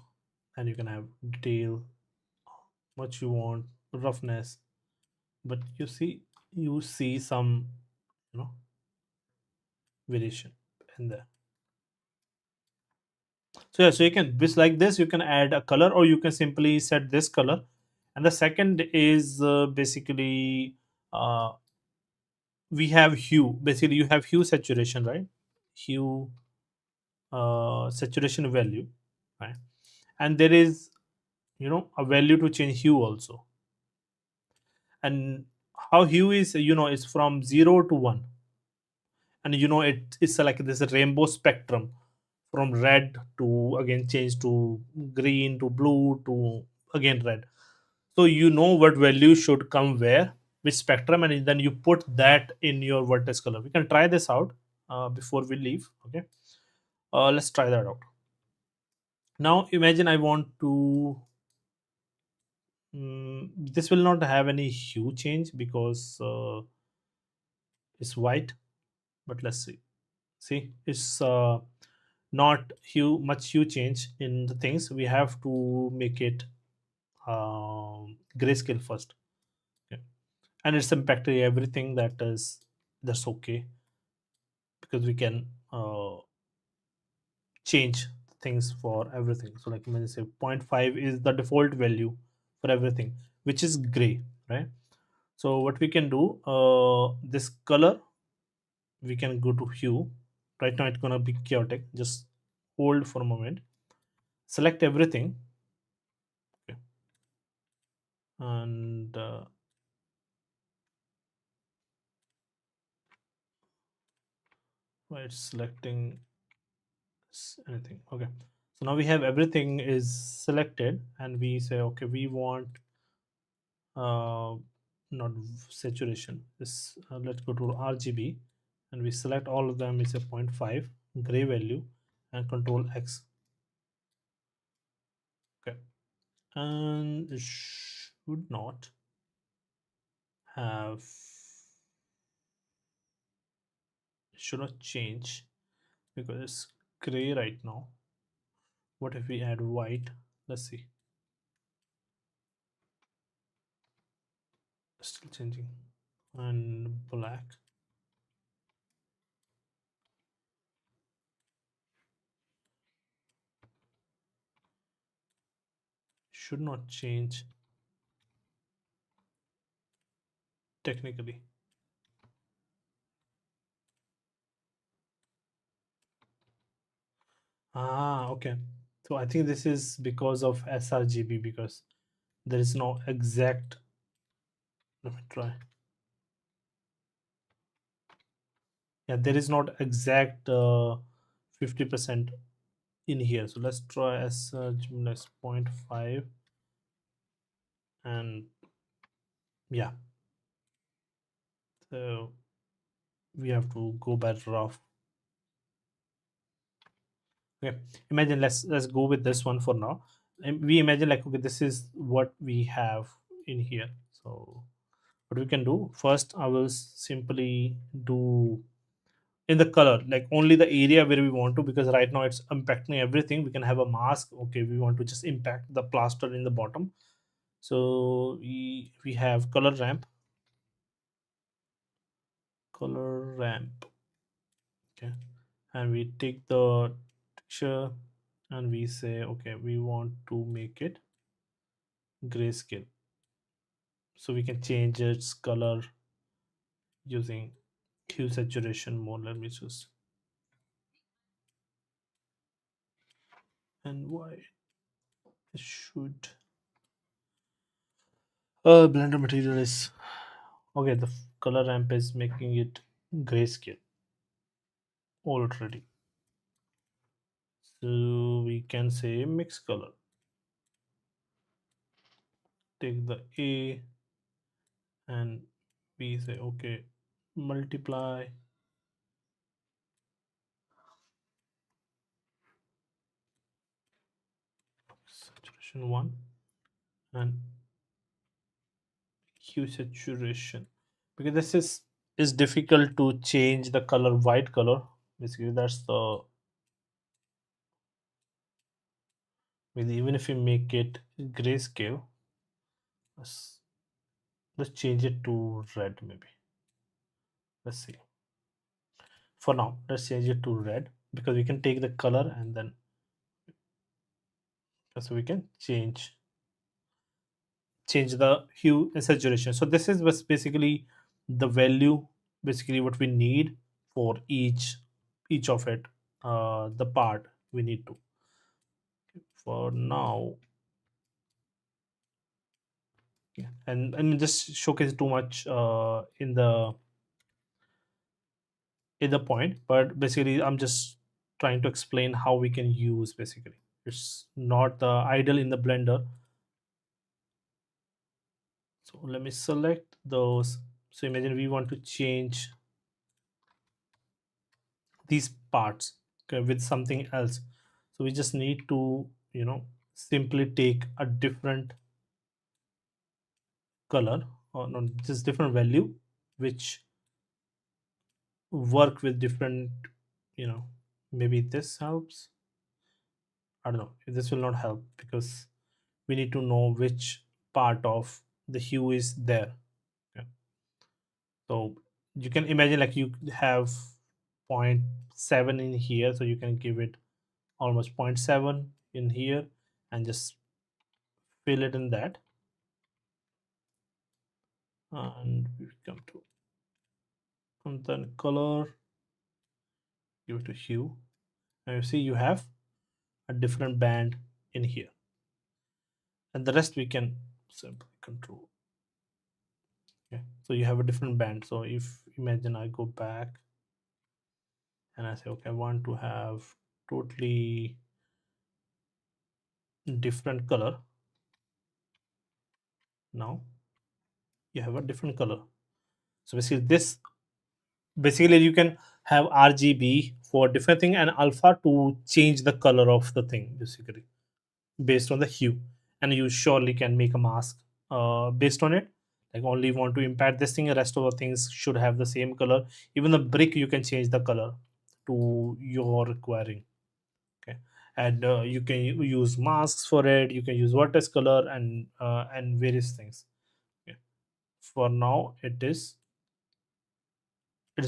and you can have detail what you want, roughness, but you see some you know variation in there. So yeah, so you can just like this, you can add a color, or you can simply set this color. And the second is basically uh, we have hue. Basically you have hue saturation, right? Hue saturation value, right? And there is a value to change hue also. And how hue is, it's from 0 to 1, and it's like this rainbow spectrum, from red to again change to green to blue to again red. So what value should come where, which spectrum, and then you put that in your vertex color. We can try this out before we leave. Okay, let's try that out. Now imagine I want to, this will not have any hue change because it's white, but let's see it's not much hue change in the things. We have to make it grayscale first. Okay. And it's impacting everything, that's okay, because we can change things for everything. So like when you say zero point 0.5 is the default value for everything, which is gray, right? So what we can do, this color, we can go to hue. Right now it's gonna be chaotic. Just hold for a moment, select everything. Okay. And it's selecting anything. Okay, so now we have everything is selected, and we say okay, we want uh not saturation, this let's go to RGB, and we select all of them. Is a zero point 0.5 gray value, and control X. Okay, and it should not have, it should not change because it's gray right now. What if we add white? Let's see, still changing. And black, should not change technically. Okay. So I think this is because of sRGB, because there is no exact. Let me try. Yeah, there is not exact 50% in here. So let's try sRGB next 0.5, and yeah. So we have to go by rough. Okay. Imagine, let's go with this one for now. And we imagine like okay, this is what we have in here. So what we can do first, I will simply do in the color, like only the area where we want to, because right now it's impacting everything. We can have a mask. Okay, we want to just impact the plaster in the bottom. So we have color ramp. Okay, and we take the texture, and we say okay, we want to make it grayscale, so we can change its color using hue saturation mode. Let me just, and why it should blender material is okay. The color ramp is making it grayscale already, so we can say mix color. Take the A, and we say okay, multiply saturation 1 and hue saturation, because this is difficult to change the color white color. Basically that's the, even if we make it grayscale, let's, let's change it to red maybe. Let's see, for now let's change it to red, because we can take the color and then, so we can change the hue and saturation. So this is what's basically the value, basically what we need for each of it, the part we need to. For now, Yeah, and I mean just showcase too much in the point, but basically I'm just trying to explain how we can use. Basically it's not the ideal in the blender. So let me select those. So imagine we want to change these parts, okay, with something else. So we just need to, simply take a different color, or no, just different value, which work with different, you know maybe this helps. I don't know if this will not help, because we need to know which part of the hue is there. Okay. So you can imagine like you have point 0.7 in here, so you can give it almost zero point 0.7 in here, and just fill it in that. And we come to content color, give it a hue, and you see you have a different band in here, and the rest we can simply control. Okay, so you have a different band. So if imagine I go back and I say, okay, I want to have totally different color. Now you have a different color. So basically you can have RGB for different thing, and alpha to change the color of the thing, basically based on the hue. And you surely can make a mask based on it. Like only want to impact this thing, the rest of the things should have the same color. Even the brick you can change the color to your requiring. Okay. And you can use masks for it, you can use vertex color, and various things. Okay. For now it is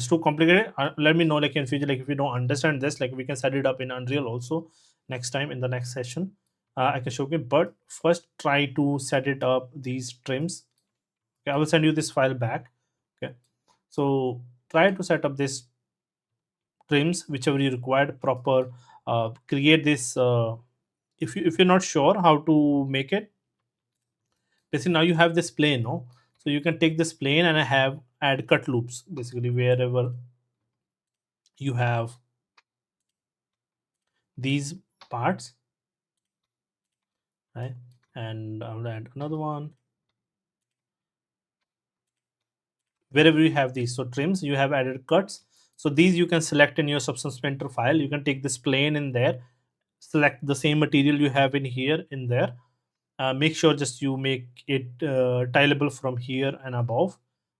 too complicated. Let me know like in future, like if you don't understand this, like we can set it up in Unreal also next time in the next session. I can show you, but first try to set it up these trims. Okay, I will send you this file back. Okay, so try to set up this trims whichever you required proper. Create this. If you're not sure how to make it, basically now you have this plane, no? So you can take this plane and have add cut loops, basically wherever you have these parts, right? And I will add another one wherever you have these. So trims, you have added cuts. So these you can select in your substance painter file. You can take this plane in there, select the same material you have in here in there. Make sure just you make it tileable from here and above,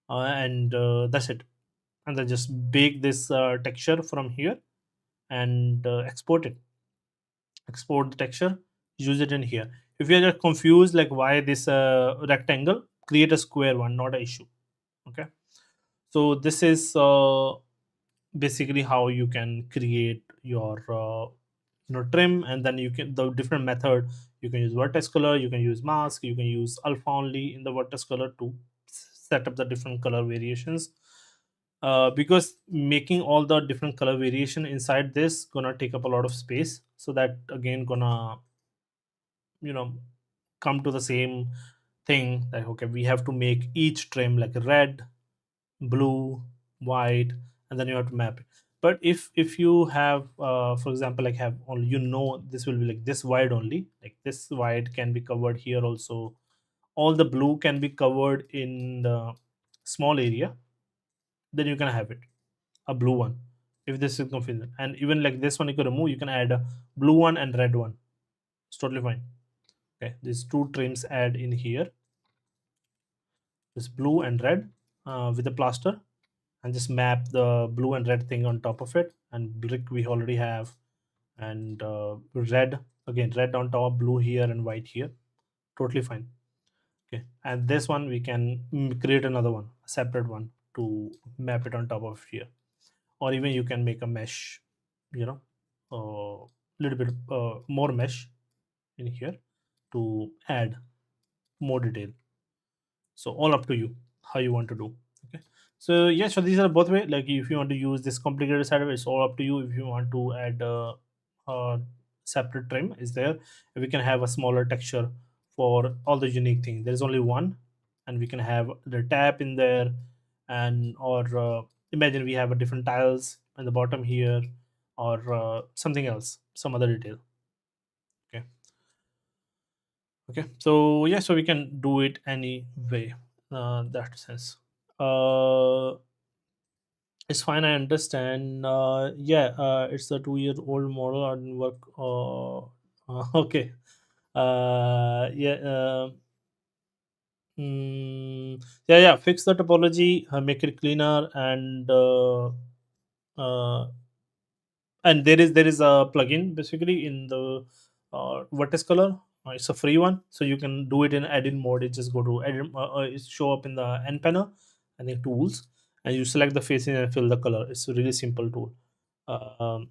and that's it. And then just bake this texture from here, and export the texture, use it in here. If you're just confused like why this rectangle, create a square one, not an issue. Okay, so this is basically how you can create your trim. And then you can the different method, you can use vertex color, you can use mask, you can use alpha only in the vertex color to set up the different color variations. Because making all the different color variation inside this gonna take up a lot of space, so that again gonna you know come to the same thing, that okay, we have to make each trim like red, blue, white, and then you have to map it. But if you have for example like have only, this will be like this wide only, like this wide can be covered here also, all the blue can be covered in the small area, then you can have it a blue one. If this is confusing, and even like this one you can remove, you can add a blue one and red one, it's totally fine. Okay, these two trims add in here, this blue and red with the plaster, and just map the blue and red thing on top of it. And brick we already have, and red, again red on top, blue here and white here, totally fine. Okay, and this one we can create another one, a separate one, to map it on top of here. Or even you can make a mesh, you know a little bit more mesh in here to add more detail. So all up to you how you want to do. Okay, so yeah, so these are both way, like if you want to use this complicated setup, it's all up to you. If you want to add a separate trim is there, we can have a smaller texture for all the unique thing. There's only one, and we can have the tap in there, and or imagine we have a different tiles in the bottom here, or something else, some other detail. Okay. Okay, so yeah, so we can do it any way, that sense. uh it's fine, I understand. Yeah, it's a 2-year-old model and work. Okay. Yeah. Yeah, yeah, fix the topology, make it cleaner, uh, and there is a plugin basically in the vertex color. It's a free one, so you can do it in edit mode. It just go to edit, it show up in the end panel, and then tools, and you select the facing and fill the color. It's a really simple tool. um,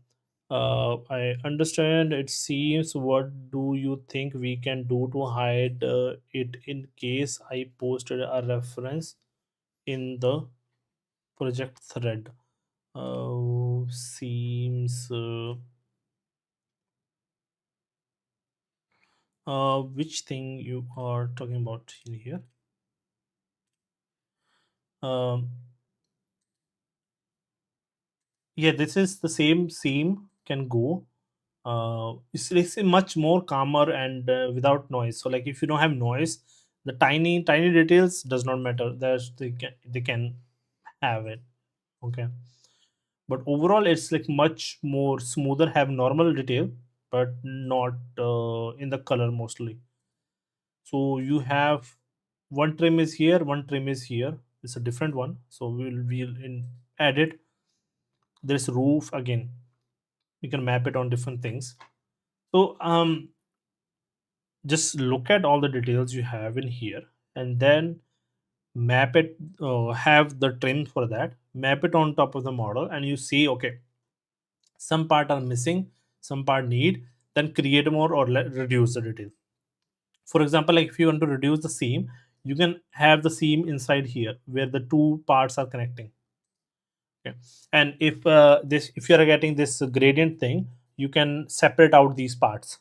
I understand. It seems, what do you think we can do to hide it in case I posted a reference in the project thread? Seems which thing you are talking about in here? Um, yeah, this is the same seam can go. It's much more calmer and without noise. So like if you don't have noise, the tiny details does not matter. There's they can have it. Okay, but overall it's like much more smoother. Have normal detail, but not in the color mostly. So you have one trim is here, one trim is here. It's a different one. So we'll in add it. There's roof again. You can map it on different things. So just look at all the details you have in here, and then map it. Have the trim for that. Map it on top of the model, and you see, okay, some part are missing, some part need. Then create more or reduce the detail. For example, like if you want to reduce the seam, you can have the seam inside here where the two parts are connecting. Okay, and if you are getting this gradient thing, you can separate out these parts.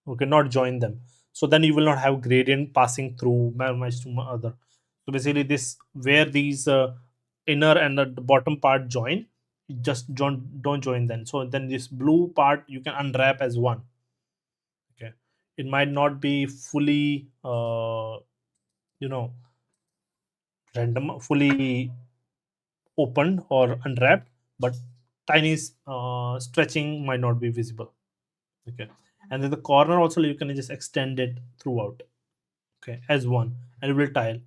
Okay, not join them. So then you will not have gradient passing through match to other. So basically this where these inner and the bottom part join, just don't join them. So then this blue part you can unwrap as one. Okay, it might not be fully you know random, fully opened or unwrapped, but tiny stretching might not be visible. Okay, and then the corner also you can just extend it throughout. Okay, as one, and it will tile.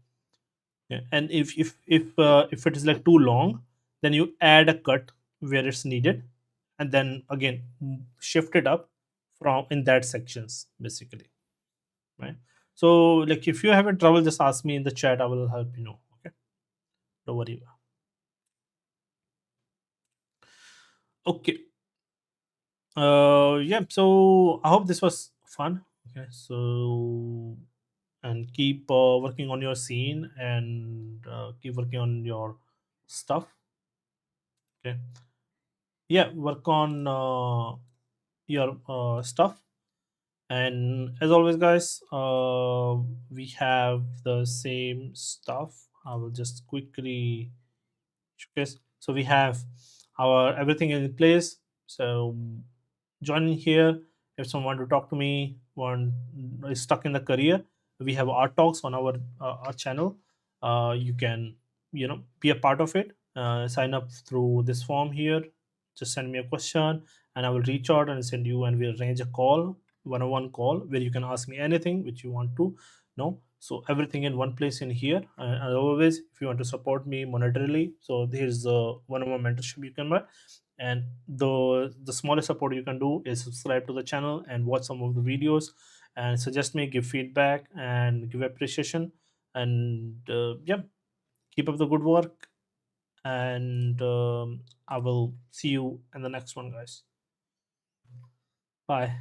Yeah. And if it is like too long, then you add a cut where it's needed, and then again shift it up from in that sections basically, right? So like if you have a trouble, just ask me in the chat. I will help you know. Okay, don't worry. Okay. Yeah, so I hope this was fun. Okay, so and keep working on your scene, and keep working on your stuff. Okay, yeah, work on your stuff. And as always guys, we have the same stuff. I will just quickly showcase. So we have our everything in place. So join in here. If someone want to talk to me, one is stuck in the career, we have our talks on our channel. You can be a part of it. Sign up through this form here. Just send me a question, and I will reach out and send you, and we'll arrange a call, one-on-one call, where you can ask me anything which you want to know. So everything in one place in here. And always, if you want to support me monetarily, so here's one-on-one mentorship you can buy. And the smallest support you can do is subscribe to the channel and watch some of the videos, and suggest me, give feedback, and give appreciation. And yeah, keep up the good work. And I will see you in the next one, guys. Bye.